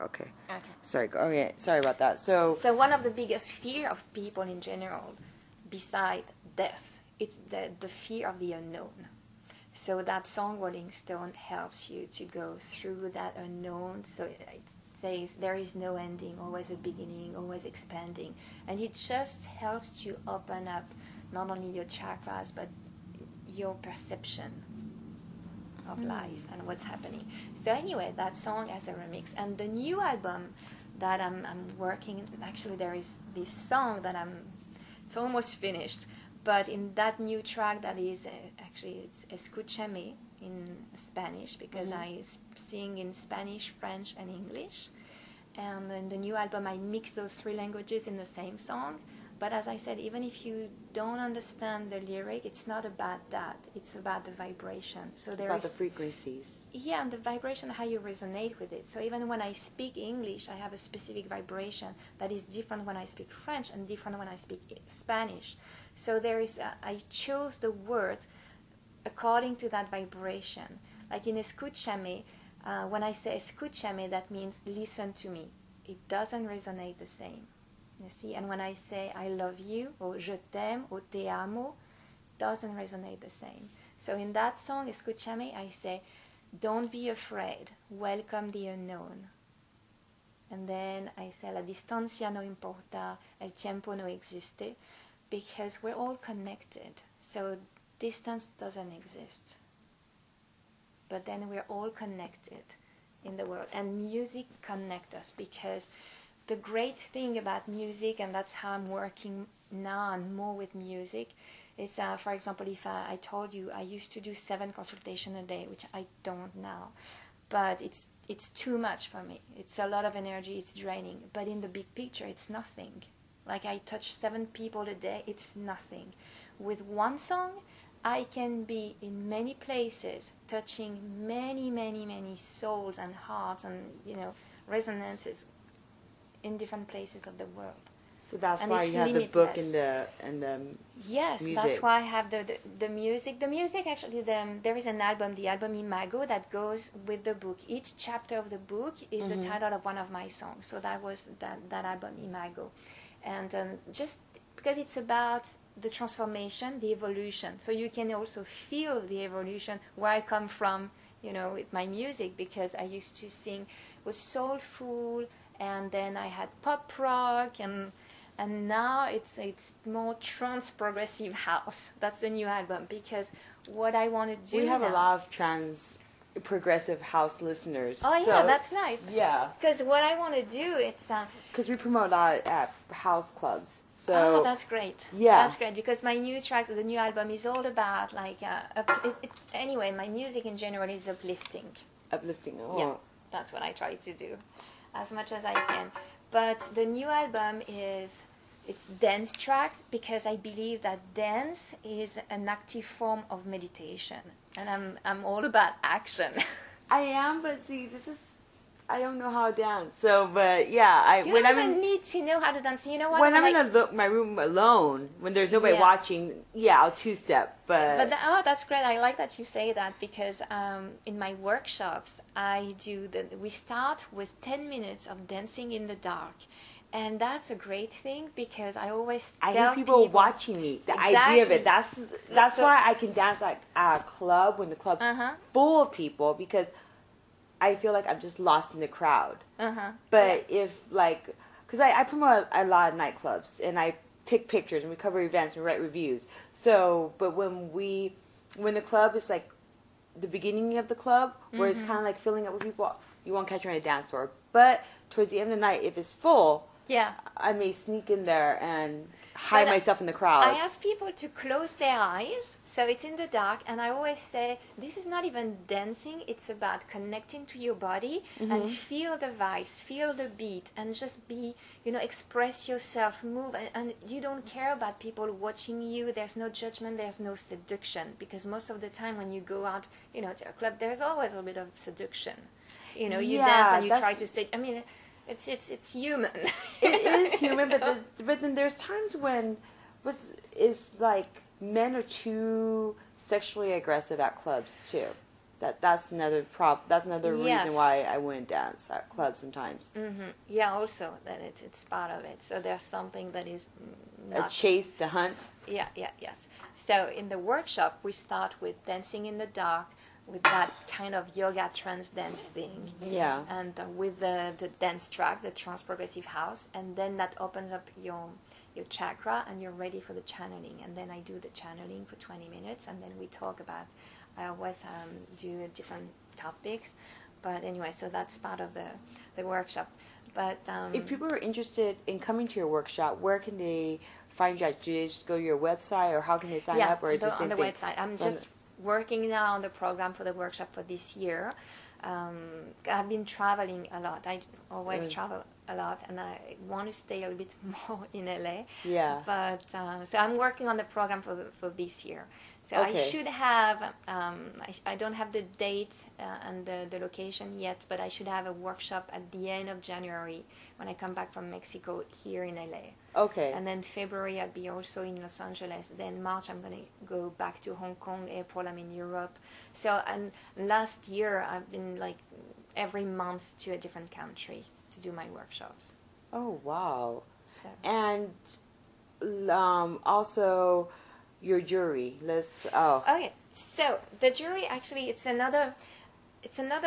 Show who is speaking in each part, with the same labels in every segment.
Speaker 1: Okay.
Speaker 2: Okay.
Speaker 1: Sorry. Okay. Sorry about that. So
Speaker 2: one of the biggest fear of people in general, beside death, it's the fear of the unknown. So that song Rolling Stone helps you to go through that unknown. So it says there is no ending, always a beginning, always expanding. And it just helps to open up not only your chakras, but your perception of life and what's happening. So anyway, that song has a remix. And the new album that I'm working, actually there is this song that it's almost finished. But in that new track, that is actually it's Escúchame in Spanish, because I sing in Spanish, French, and English. And in the new album, I mix those three languages in the same song. But as I said, even if you don't understand the lyric, it's not about that. It's about the vibration. So there
Speaker 1: about the frequencies.
Speaker 2: Yeah, and the vibration, how you resonate with it. So even when I speak English, I have a specific vibration that is different when I speak French and different when I speak Spanish. So I chose the word according to that vibration. Like in Escúchame, when I say Escúchame, that means listen to me. It doesn't resonate the same. You see, and when I say I love you, or je t'aime, or te amo, doesn't resonate the same. So in that song, Escúchame, I say, don't be afraid, welcome the unknown. And then I say, la distancia no importa, el tiempo no existe, because we're all connected. So distance doesn't exist. But then we're all connected in the world. And music connects us, because the great thing about music, and that's how I'm working now and more with music, is, for example, if I told you I used to do 7 consultations a day, which I don't now. But it's too much for me. It's a lot of energy, it's draining. But in the big picture, it's nothing. Like I touch 7 people a day, it's nothing. With one song, I can be in many places, touching many, many, many souls and hearts and, resonances in different places of the world.
Speaker 1: So that's why you have the book and the
Speaker 2: yes,
Speaker 1: music.
Speaker 2: That's why I have the music. The music, actually, there is an album, the album Imago, that goes with the book. Each chapter of the book is the title of one of my songs. So that was that album Imago. And just because it's about the transformation, the evolution. So you can also feel the evolution, where I come from, with my music, because I used to sing, was soulful, and then I had pop rock, and now it's more trance progressive house. That's the new album, because what I want to do
Speaker 1: we have
Speaker 2: now,
Speaker 1: a lot of trance progressive house listeners.
Speaker 2: Oh
Speaker 1: so
Speaker 2: yeah, that's nice.
Speaker 1: Yeah,
Speaker 2: because what I want to do, it's
Speaker 1: because we promote a lot at house clubs. So
Speaker 2: that's great.
Speaker 1: Yeah,
Speaker 2: that's great, because my new tracks, the new album is all about anyway, my music in general is uplifting.
Speaker 1: Oh.
Speaker 2: Yeah, that's what I try to do as much as I can. But the new album it's dance tracks, because I believe that dance is an active form of meditation, and I'm all about action.
Speaker 1: I am, but see, I don't know how to dance. So, but yeah,
Speaker 2: You don't even need to know how to dance. You know what?
Speaker 1: When I'm in my room alone, when there's nobody watching, I'll 2-step. But
Speaker 2: that's great. I like that you say that, because in my workshops, we start with 10 minutes of dancing in the dark. And that's a great thing, because I always tell
Speaker 1: I hear people watching me. The idea of it. That's why I can dance like at a club when the club's full of people, because I feel like I'm just lost in the crowd. But if because I promote a lot of nightclubs, and I take pictures and we cover events and we write reviews. So, but when the club is like the beginning of the club, where it's kind of like filling up with people, you won't catch me on a dance floor. But towards the end of the night, if it's full, I may sneak in there and hide myself in the crowd.
Speaker 2: I ask people to close their eyes, so it's in the dark, and I always say, this is not even dancing, it's about connecting to your body and feel the vibes, feel the beat, and just be, express yourself, move, and you don't care about people watching you. There's no judgment, there's no seduction, because most of the time when you go out, to a club, there's always a little bit of seduction. You dance and you try to say, it's human.
Speaker 1: It is human, but then there's times when it's like men are too sexually aggressive at clubs too. That's another That's another reason why I wouldn't dance at clubs sometimes.
Speaker 2: Yeah, also that it's part of it. So there's something that is not
Speaker 1: a chase to hunt.
Speaker 2: Yes. So in the workshop, we start with dancing in the dark, with that kind of yoga trance dance thing.
Speaker 1: Yeah.
Speaker 2: And with the dance track, the trance progressive house, and then that opens up your chakra, and you're ready for the channeling. And then I do the channeling for 20 minutes, and then we talk about. I always do different topics, but anyway, so that's part of the workshop. But
Speaker 1: if people are interested in coming to your workshop, where can they find you at? Do they just go to your website, or how can they sign up, or is it the same
Speaker 2: on the
Speaker 1: thing?
Speaker 2: website. I'm just working now on the program for the workshop for this year. I've been traveling a lot. I always travel a lot, and I want to stay a little bit more in LA.
Speaker 1: Yeah.
Speaker 2: But so I'm working on the program for this year. So
Speaker 1: okay.
Speaker 2: I should have. I don't have the date and the location yet, but I should have a workshop at the end of January when I come back from Mexico here in LA.
Speaker 1: Okay.
Speaker 2: And then February I'll be also in Los Angeles. Then March I'm gonna go back to Hong Kong. April I'm in Europe. So and last year I've been like every month to a different country to do my workshops.
Speaker 1: Oh wow!
Speaker 2: So.
Speaker 1: And also your jewelry.
Speaker 2: Okay. So the jewelry actually it's another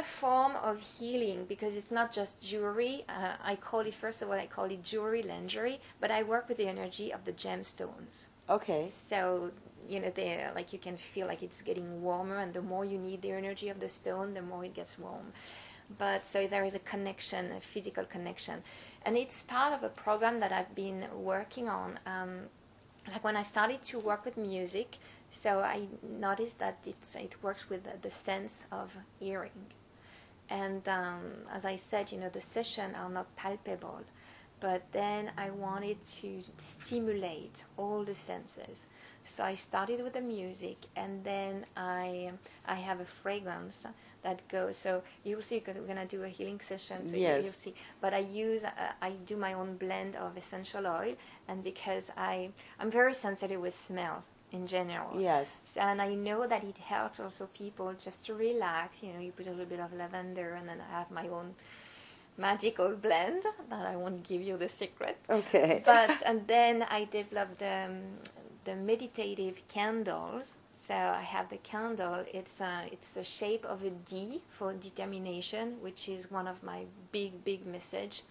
Speaker 2: form of healing because it's not just jewelry. I call it jewelry lingerie, but I work with the energy of the gemstones.
Speaker 1: Okay.
Speaker 2: So, they like you can feel like it's getting warmer, and the more you need the energy of the stone, the more it gets warm. But so there is a connection, a physical connection. And it's part of a program that I've been working on. Like when I started to work with music, so I noticed that it works with the sense of hearing. And as I said, the sessions are not palpable. But then I wanted to stimulate all the senses. So I started with the music, and then I have a fragrance that goes. So you'll see, because we're gonna do a healing session. So
Speaker 1: yes.
Speaker 2: You'll see. But I do my own blend of essential oil, and because I'm very sensitive with smells in general.
Speaker 1: Yes.
Speaker 2: And I know that it helps also people just to relax. You put a little bit of lavender, and then I have my own magical blend that I won't give you the secret.
Speaker 1: Okay.
Speaker 2: And then I developed the meditative candles. So I have the candle. It's the shape of a D for determination, which is one of my big message.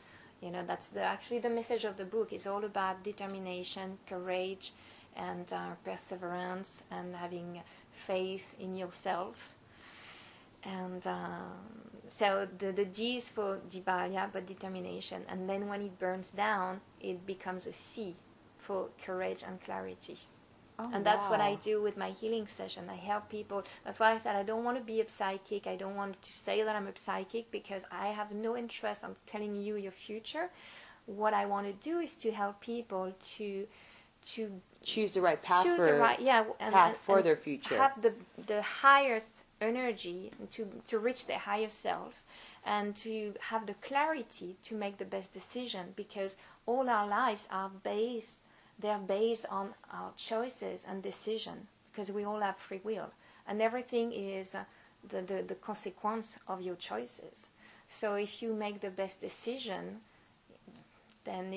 Speaker 2: That's actually the message of the book. It's all about determination, courage, and perseverance, and having faith in yourself. And so the D is for Divalia, but determination. And then when it burns down, it becomes a C for courage and clarity.
Speaker 1: Oh,
Speaker 2: and that's what I do with my healing session. I help people. That's why I said I don't want to be a psychic. I don't want to say that I'm a psychic, because I have no interest in telling you your future. What I want to do is to help people to
Speaker 1: choose the right path
Speaker 2: for
Speaker 1: their future.
Speaker 2: Have the highest energy to reach their higher self, and to have the clarity to make the best decision, because all our lives are based on our choices and decisions, because we all have free will, and everything is the consequence of your choices. So if you make the best decision, then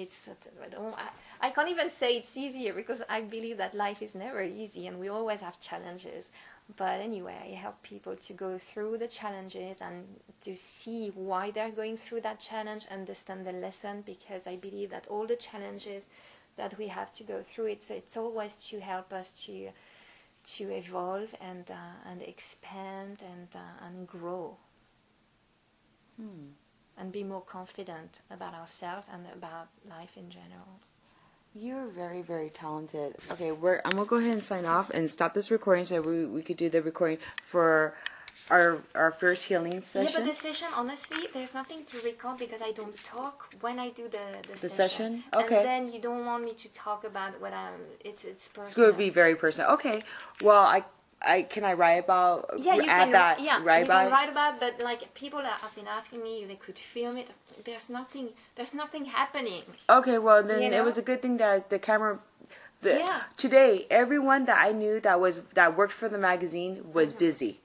Speaker 2: I can't even say it's easier, because I believe that life is never easy and we always have challenges. But anyway, I help people to go through the challenges and to see why they're going through that challenge, understand the lesson, because I believe that all the challenges that we have to go through, it's always to help us to evolve and expand and grow. And be more confident about ourselves and about life in general.
Speaker 1: You're very, very talented. Okay, I'm going to go ahead and sign off and stop this recording so we could do the recording for our first healing session.
Speaker 2: Yeah, but the session, honestly, there's nothing to record, because I don't talk when I do the
Speaker 1: session. Okay.
Speaker 2: And then you don't want me to talk about what it's personal.
Speaker 1: It's going to be very personal. Okay. Well, can I write about?
Speaker 2: Yeah, you
Speaker 1: can.
Speaker 2: Write about. But like people have been asking me if they could film it. There's nothing happening.
Speaker 1: Okay, well then it was a good thing that the camera. Today, everyone that I knew that worked for the magazine was busy.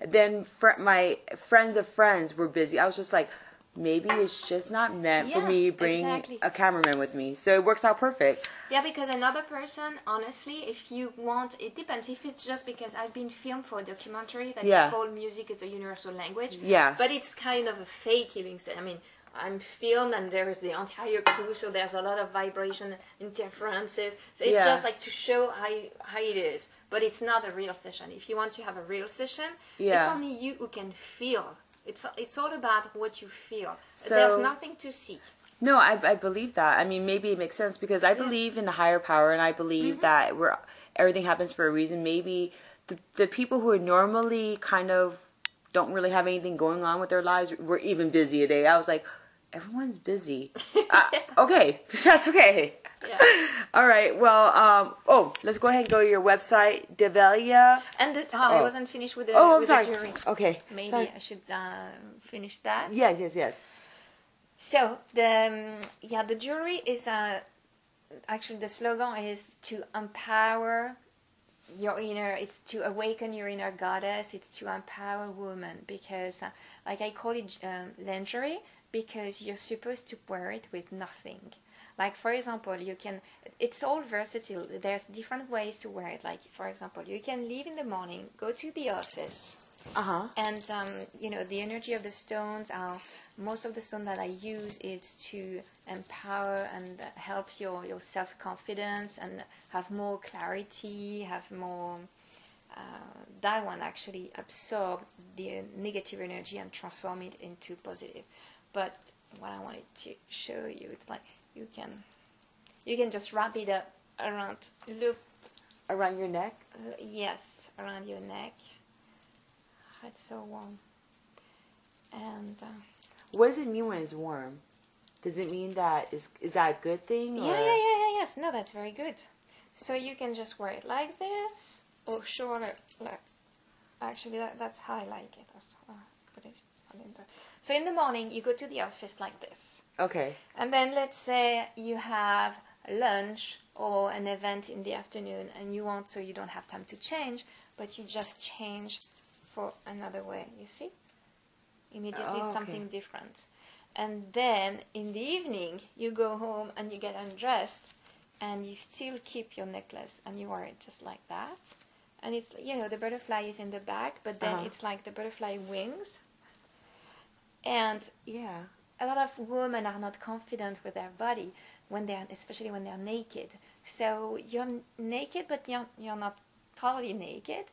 Speaker 1: Then my friends of friends were busy. I was just like, maybe it's just not meant for me to bring a cameraman with me. So it works out perfect.
Speaker 2: Yeah, because another person, honestly, if you want, it depends. If it's just because I've been filmed for a documentary that is called Music is a Universal Language.
Speaker 1: Yeah.
Speaker 2: But it's kind of a fake healing session. I mean, I'm filmed and there is the entire crew, so there's a lot of vibration interferences. So it's just like to show how it is. But it's not a real session. If you want to have a real session, it's only you who can feel. It's all about what you feel. So, there's nothing to see.
Speaker 1: No, I believe that. I mean, maybe it makes sense because I believe in the higher power, and I believe that everything happens for a reason. Maybe the people who are normally kind of don't really have anything going on with their lives were even busy today. I was like, everyone's busy. Okay, that's okay. Yeah. All right. Well, let's go ahead and go to your website, Divalia.
Speaker 2: And I wasn't finished with the jury.
Speaker 1: Okay.
Speaker 2: Maybe I should finish that.
Speaker 1: Yes.
Speaker 2: So the jury is actually the slogan is to empower your inner. It's to awaken your inner goddess. It's to empower women because, like I call it lingerie, because you're supposed to wear it with nothing. Like, for example, it's all versatile. There's different ways to wear it. Like, for example, you can leave in the morning, go to the office, and, the energy of the stones most of the stone that I use is to empower and help your self-confidence and have more clarity, have more, that one actually absorb the negative energy and transform it into positive. But what I wanted to show you, it's like, you can just wrap it up around, loop
Speaker 1: around your neck.
Speaker 2: Yes, around your neck. It's so warm. And
Speaker 1: what does it mean when it's warm? Does it mean that is that a good thing? Or?
Speaker 2: Yes. No, that's very good. So you can just wear it like this or shorter. Like, actually, that's how I like it. So in the morning, you go to the office like this.
Speaker 1: Okay.
Speaker 2: And then let's say you have lunch or an event in the afternoon and you want, so you don't have time to change, but you just change for another way, you see? Immediately something different. And then in the evening, you go home and you get undressed and you still keep your necklace and you wear it just like that. And it's, the butterfly is in the back, but then it's like the butterfly wings. And a lot of women are not confident with their body especially when they're naked. So you're naked, but you're not totally naked.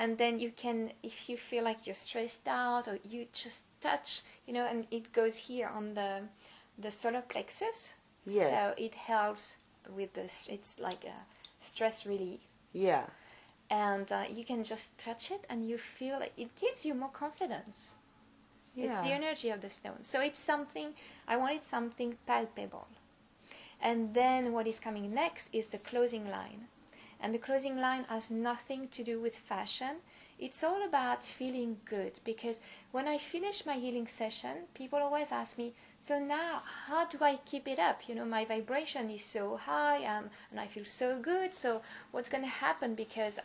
Speaker 2: And then you can, if you feel like you're stressed out, or you just touch, and it goes here on the solar plexus.
Speaker 1: Yes.
Speaker 2: So it helps with it's like a stress relief.
Speaker 1: Yeah.
Speaker 2: And you can just touch it, and you feel it gives you more confidence. Yeah. It's the energy of the stone. So I wanted something palpable. And then what is coming next is the closing line. And the closing line has nothing to do with fashion. It's all about feeling good. Because when I finish my healing session, people always ask me, so now how do I keep it up? My vibration is so high and I feel so good. So what's going to happen? Because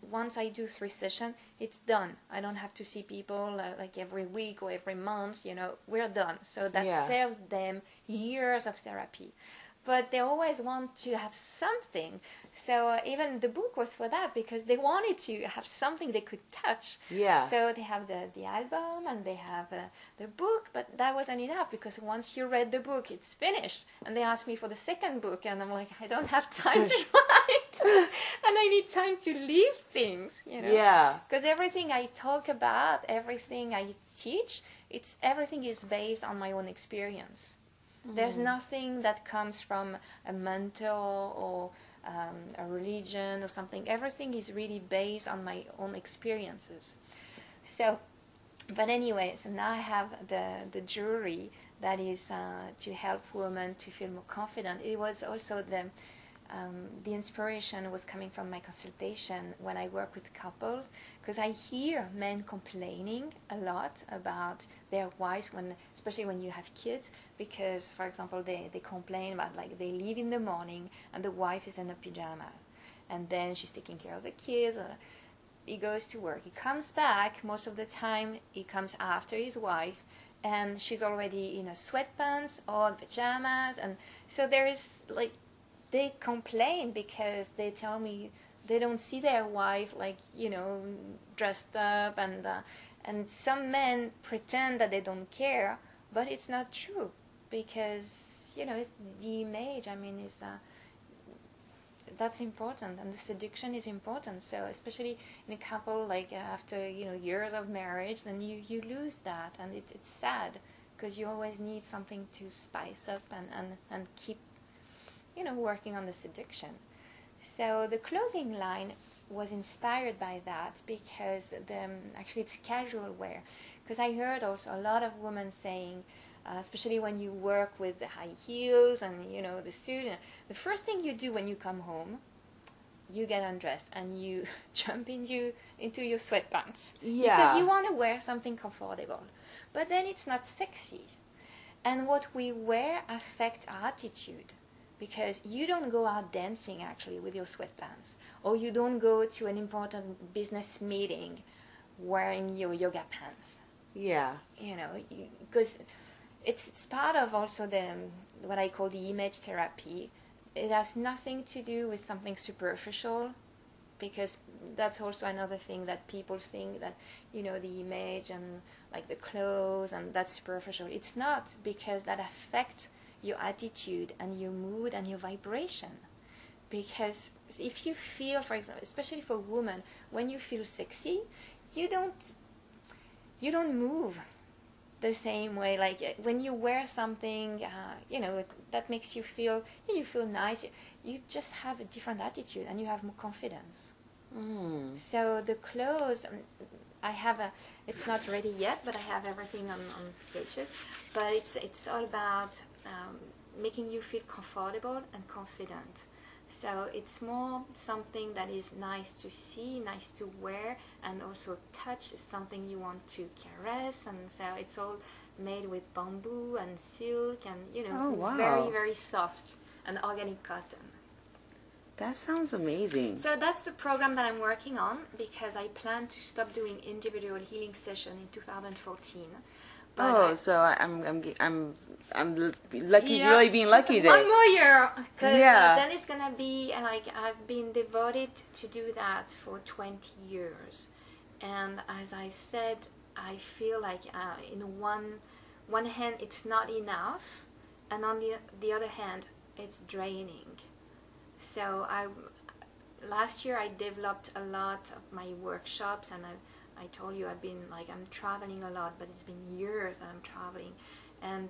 Speaker 2: once I do 3 sessions, it's done. I don't have to see people like every week or every month. We're done. So that saved them years of therapy. But they always want to have something. So even the book was for that, because they wanted to have something they could touch.
Speaker 1: Yeah.
Speaker 2: So they have the album and they have the book, but that wasn't enough, because once you read the book, it's finished. And they asked me for the second book, and I'm like, I don't have time to write. And I need time to leave things,
Speaker 1: Yeah.
Speaker 2: Because everything I talk about, everything I teach, everything is based on my own experience. There's nothing that comes from a mentor or a religion or something. Everything is really based on my own experiences. So, but anyway, so now I have the jewelry that is to help women to feel more confident. It was also the inspiration was coming from my consultation when I work with couples, because I hear men complaining a lot about their wives, especially when you have kids, because, for example, they complain about, like, they leave in the morning and the wife is in a pajama and then she's taking care of the kids. he goes to work. He comes back, most of the time he comes after his wife, and she's already in a sweatpants or pajamas. And so there is like, they complain because they tell me they don't see their wife like, you know, dressed up, and some men pretend that they don't care, but it's not true, because, you know, it's the image. I mean, it's that's important, and the seduction is important. So especially in a couple, like after, you know, years of marriage, then you lose that, and it's sad, because you always need something to spice up and keep, you know, working on the seduction. So the clothing line was inspired by that, because actually it's casual wear. Because I heard also a lot of women saying, especially when you work with the high heels and, you know, the suit, the first thing you do when you come home, you get undressed and you jump into your sweatpants.
Speaker 1: Yeah.
Speaker 2: Because you want to wear something comfortable. But then it's not sexy. And what we wear affects our attitude. Because you don't go out dancing actually with your sweatpants, or you don't go to an important business meeting wearing your yoga pants.
Speaker 1: Yeah.
Speaker 2: You know, because it's part of also what I call the image therapy. It has nothing to do with something superficial, because that's also another thing that people think that, you know, the image and like the clothes and that's superficial. It's not, because that affects your attitude and your mood and your vibration. Because if you feel, for example, especially for women, when you feel sexy, you don't move the same way. Like when you wear something, you know, that makes you feel nice, you just have a different attitude and you have more confidence. So the clothes, it's not ready yet, but I have everything on sketches. But it's all about making you feel comfortable and confident. So it's more something that is nice to see, nice to wear, and also touch is something you want to caress. And so it's all made with bamboo and silk, and, you know,
Speaker 1: wow.
Speaker 2: It's very, very soft and organic cotton.
Speaker 1: That sounds amazing.
Speaker 2: So that's the program that I'm working on, because I plan to stop doing individual healing session in 2014. But
Speaker 1: so I'm lucky. Yeah, really being lucky today.
Speaker 2: 1 more year, because then it's gonna be like I've been devoted to do that for 20 years, and as I said, I feel like in one hand it's not enough, and on the other hand it's draining. So last year I developed a lot of my workshops, and I told you I'm traveling a lot, but it's been years that I'm traveling. And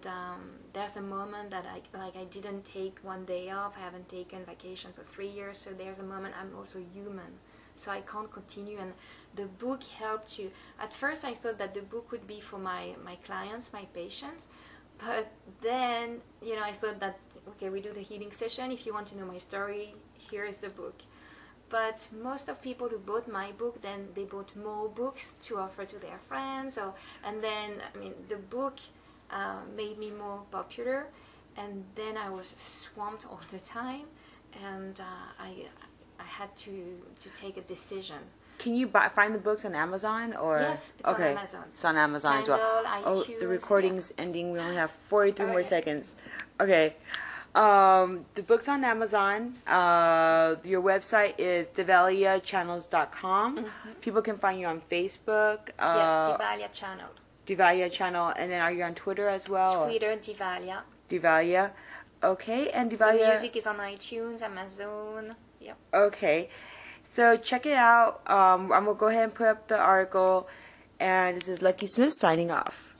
Speaker 2: there's a moment that I didn't take one day off. I haven't taken vacation for 3 years, so there's a moment I'm also human. So I can't continue, and the book helped you. At first I thought that the book would be for my clients, my patients, but then, you know, I thought that, okay, we do the healing session. If you want to know my story, here is the book. But most of people who bought my book, then they bought more books to offer to their friends. And then, I mean, the book made me more popular, and then I was swamped all the time, and I had to take a decision.
Speaker 1: Can you find the books on Amazon, or?
Speaker 2: Yes, it's on Amazon.
Speaker 1: It's on Amazon
Speaker 2: Kindle,
Speaker 1: as well.
Speaker 2: iTunes,
Speaker 1: the recording's ending. We only have 43 more
Speaker 2: Okay.
Speaker 1: seconds. Okay. The book's on Amazon. Your website is divaliachannels.com. People can find you on Facebook.
Speaker 2: Divalia channel.
Speaker 1: Divalia channel, and then are you on Twitter as well?
Speaker 2: Twitter, Divalia.
Speaker 1: Divalia. Okay, and
Speaker 2: The
Speaker 1: Divalia.
Speaker 2: music is on iTunes, Amazon. Yep.
Speaker 1: Okay, so check it out. I'm gonna go ahead and put up the article, and this is Lucky Smith signing off.